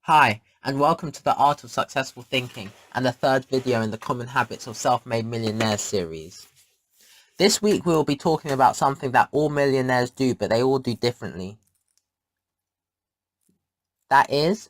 Hi, and welcome to the Art of Successful Thinking and the third video in the Common Habits of Self-Made Millionaires series. This week we will be talking about something that all millionaires do, but they all do differently. That is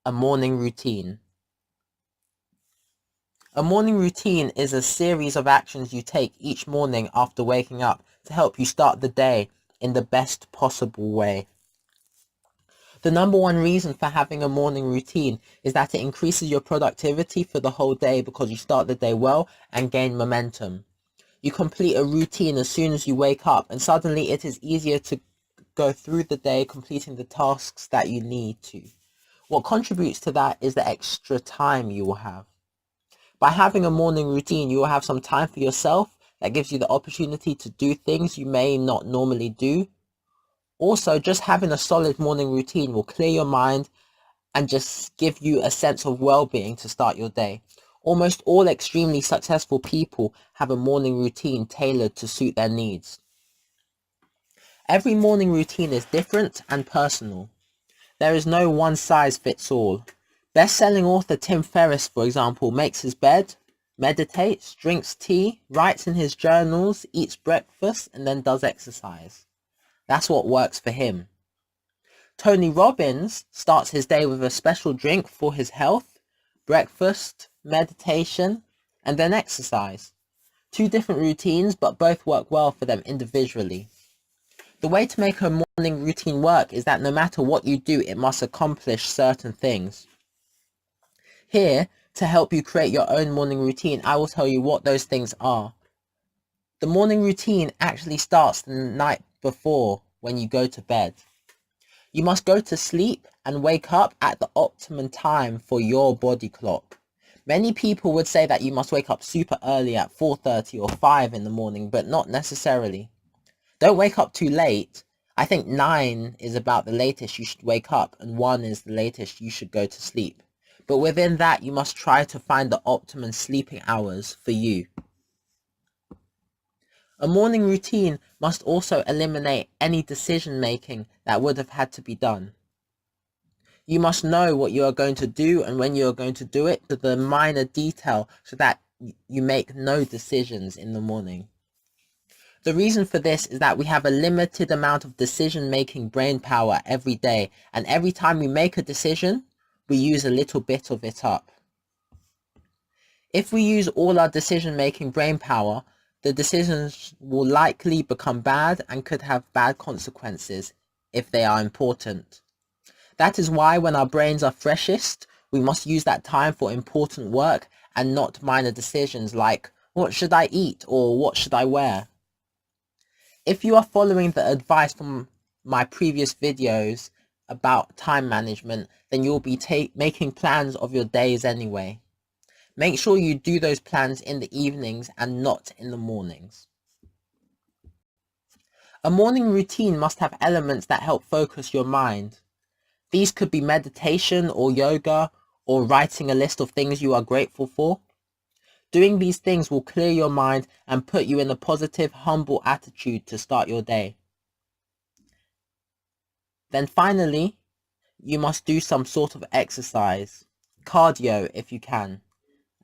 a morning routine. A morning routine is a series of actions you take each morning after waking up to help you start the day in the best possible way. The number one reason for having a morning routine is that it increases your productivity for the whole day because you start the day well and gain momentum. You complete a routine as soon as you wake up and suddenly it is easier to go through the day completing the tasks that you need to. What contributes to that is the extra time you will have. By having a morning routine, you will have some time for yourself that gives you the opportunity to do things you may not normally do. Also, just having a solid morning routine will clear your mind and just give you a sense of well-being to start your day. Almost all extremely successful people have a morning routine tailored to suit their needs. Every morning routine is different and personal. There is no one size fits all. Best-selling author Tim Ferriss, for example, makes his bed, meditates, drinks tea, writes in his journals, eats breakfast, and then does exercise. That's what works for him. Tony Robbins starts his day with a special drink for his health, breakfast, meditation, and then exercise. Two different routines, but both work well for them individually. The way to make a morning routine work is that no matter what you do, it must accomplish certain things. Here, to help you create your own morning routine, I will tell you what those things are. The morning routine actually starts the night before when you go to bed. You must go to sleep and wake up at the optimum time for your body clock. Many people would say that you must wake up super early at 4:30 or 5 in the morning, but not necessarily. Don't wake up too late. I think 9 is about the latest you should wake up and 1 is the latest you should go to sleep. But within that, you must try to find the optimum sleeping hours for you. A morning routine must also eliminate any decision making that would have had to be done. You must know what you are going to do and when you are going to do it to the minor detail so that you make no decisions in the morning. The reason for this is that we have a limited amount of decision-making brain power every day, and every time we make a decision, we use a little bit of it up. If we use all our decision-making brain power, the decisions will likely become bad and could have bad consequences if they are important. That is why when our brains are freshest, we must use that time for important work and not minor decisions like, what should I eat or what should I wear? If you are following the advice from my previous videos about time management, then you'll be making plans of your days anyway. Make sure you do those plans in the evenings and not in the mornings. A morning routine must have elements that help focus your mind. These could be meditation or yoga or writing a list of things you are grateful for. Doing these things will clear your mind and put you in a positive, humble attitude to start your day. Then finally, you must do some sort of exercise, cardio if you can,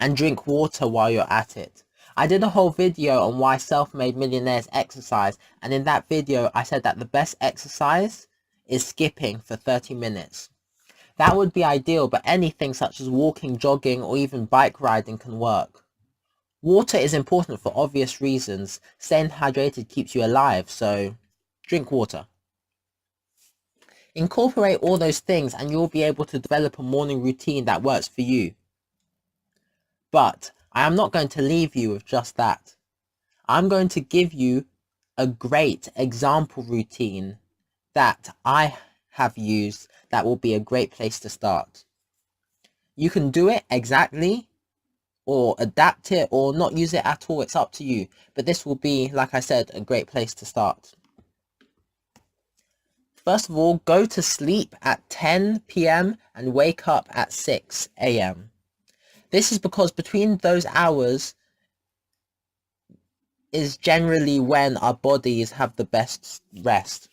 and drink water while you're at it. I did a whole video on why self-made millionaires exercise, and in that video I said that the best exercise is skipping for 30 minutes. That would be ideal, but anything such as walking, jogging, or even bike riding can work. Water is important for obvious reasons. Staying hydrated keeps you alive, so drink water. Incorporate all those things and you'll be able to develop a morning routine that works for you. But I am not going to leave you with just that. I'm going to give you a great example routine that I have used that will be a great place to start. You can do it exactly or adapt it or not use it at all. It's up to you. But this will be, like I said, a great place to start. First of all, go to sleep at 10 p.m. and wake up at 6 a.m. This is because between those hours is generally when our bodies have the best rest.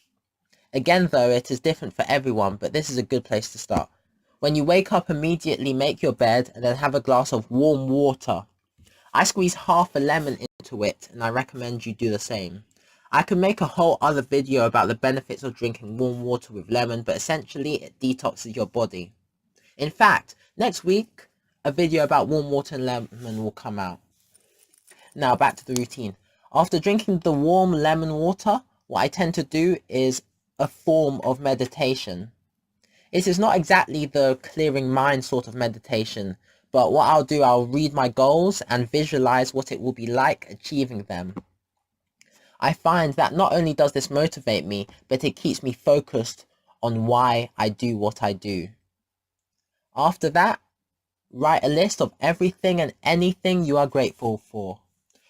Again, though, it is different for everyone, but this is a good place to start. When you wake up, immediately make your bed and then have a glass of warm water. I squeeze half a lemon into it, and I recommend you do the same. I could make a whole other video about the benefits of drinking warm water with lemon, but essentially it detoxes your body. In fact, next week, a video about warm water and lemon will come out. Now back to the routine. After drinking the warm lemon water, what I tend to do is a form of meditation. It is not exactly the clearing mind sort of meditation, but what I'll do, I'll read my goals and visualize what it will be like achieving them. I find that not only does this motivate me, but it keeps me focused on why I do what I do. After that, write a list of everything and anything you are grateful for.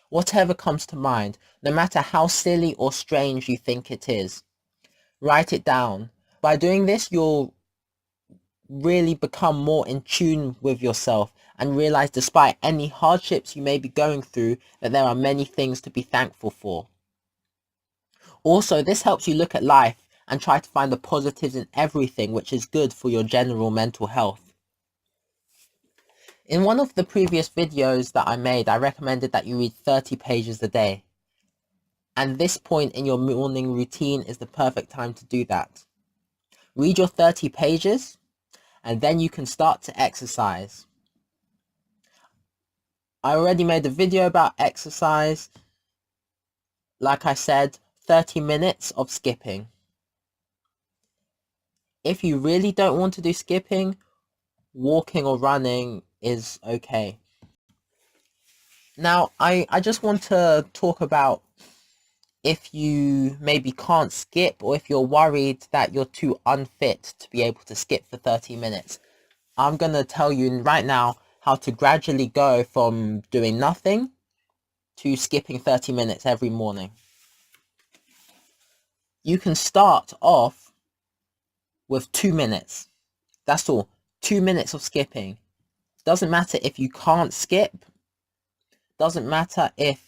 Whatever comes to mind, no matter how silly or strange you think it is. Write it down. By doing this, you'll really become more in tune with yourself and realize, despite any hardships you may be going through, that there are many things to be thankful for. Also, this helps you look at life and try to find the positives in everything, which is good for your general mental health. In one of the previous videos that I made, I recommended that you read 30 pages a day. And this point in your morning routine is the perfect time to do that. Read your 30 pages, and then you can start to exercise. I already made a video about exercise. Like I said, 30 minutes of skipping. If you really don't want to do skipping, walking or running is okay. Now, I just want to talk about if you maybe can't skip, or if you're worried that you're too unfit to be able to skip for 30 minutes. I'm going to tell you right now how to gradually go from doing nothing to skipping 30 minutes every morning. You can start off with 2 minutes. That's all. 2 minutes of skipping. Doesn't matter if you can't skip. Doesn't matter if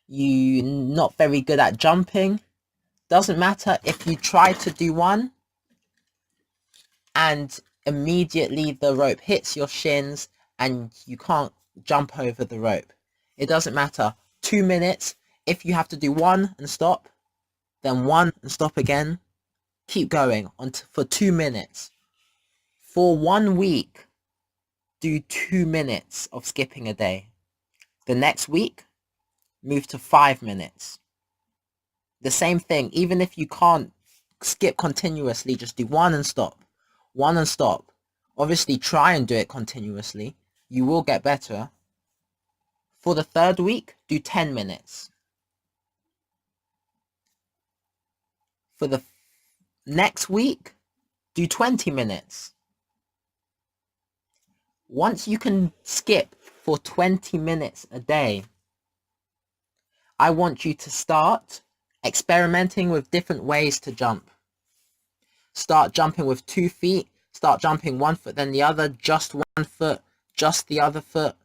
you're not very good at jumping. Doesn't matter if you try to do one and immediately the rope hits your shins and you can't jump over the rope. It doesn't matter. 2 minutes. If you have to do one and stop, then one and stop again. Keep going for 2 minutes. For 1 week, do 2 minutes of skipping a day. The next week, move to 5 minutes. The same thing, even if you can't skip continuously, just do one and stop. One and stop. Obviously, try and do it continuously. You will get better. For the third week, do 10 minutes. For the next week, do 20 minutes. Once you can skip for 20 minutes a day, I want you to start experimenting with different ways to jump. Start jumping with 2 feet. Start jumping 1 foot, then the other, just 1 foot, just the other foot.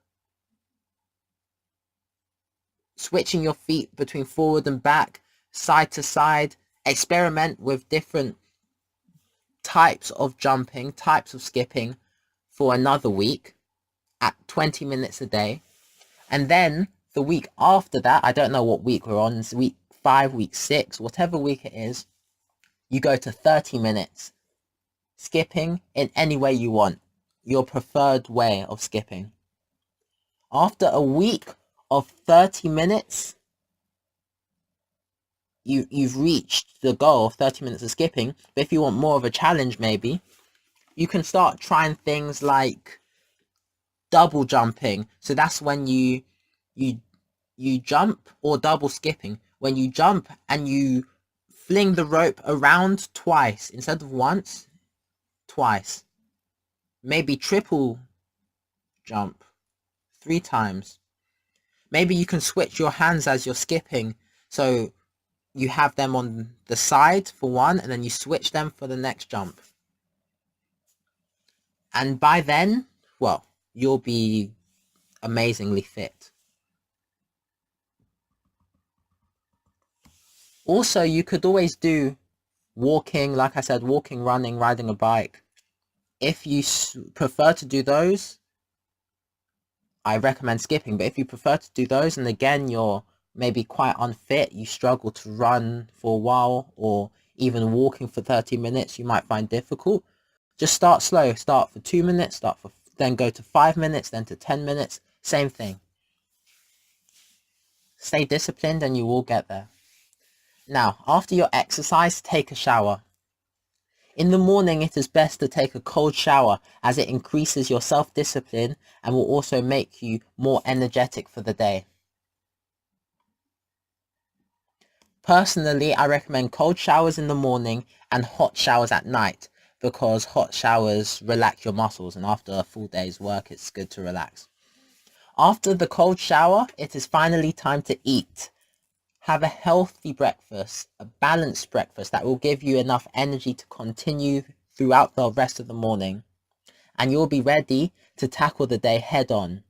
Switching your feet between forward and back, side to side. Experiment with different types of jumping, types of skipping for another week at 20 minutes a day. And then the week after that, I don't know what week we're on, it's week 5, week 6, whatever week it is, you go to 30 minutes. Skipping in any way you want, your preferred way of skipping. After a week of 30 minutes, you've reached the goal of 30 minutes of skipping. But if you want more of a challenge, maybe, you can start trying things like double jumping. So that's when you jump, or double skipping, when you jump and you fling the rope around twice instead of once. Twice. Maybe triple jump 3 times. Maybe you can switch your hands as you're skipping, so you have them on the side for one and then you switch them for the next jump. And by then, well, you'll be amazingly fit. Also, you could always do walking, like I said, walking, running, riding a bike. If you prefer to do those, I recommend skipping. But if you prefer to do those, and again, you're maybe quite unfit, you struggle to run for a while, or even walking for 30 minutes, you might find difficult. Just start slow. Start for 2 minutes, then go to 5 minutes, then to 10 minutes. Same thing. Stay disciplined and you will get there. Now, after your exercise, take a shower. In the morning, it is best to take a cold shower as it increases your self-discipline and will also make you more energetic for the day. Personally, I recommend cold showers in the morning and hot showers at night because hot showers relax your muscles, and after a full day's work, it's good to relax. After the cold shower, it is finally time to eat. Have a healthy breakfast, a balanced breakfast that will give you enough energy to continue throughout the rest of the morning. And you'll be ready to tackle the day head on.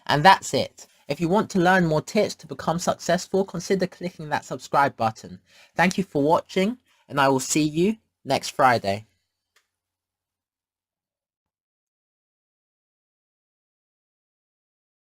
And that's it. If you want to learn more tips to become successful, consider clicking that subscribe button. Thank you for watching, and I will see you next Friday.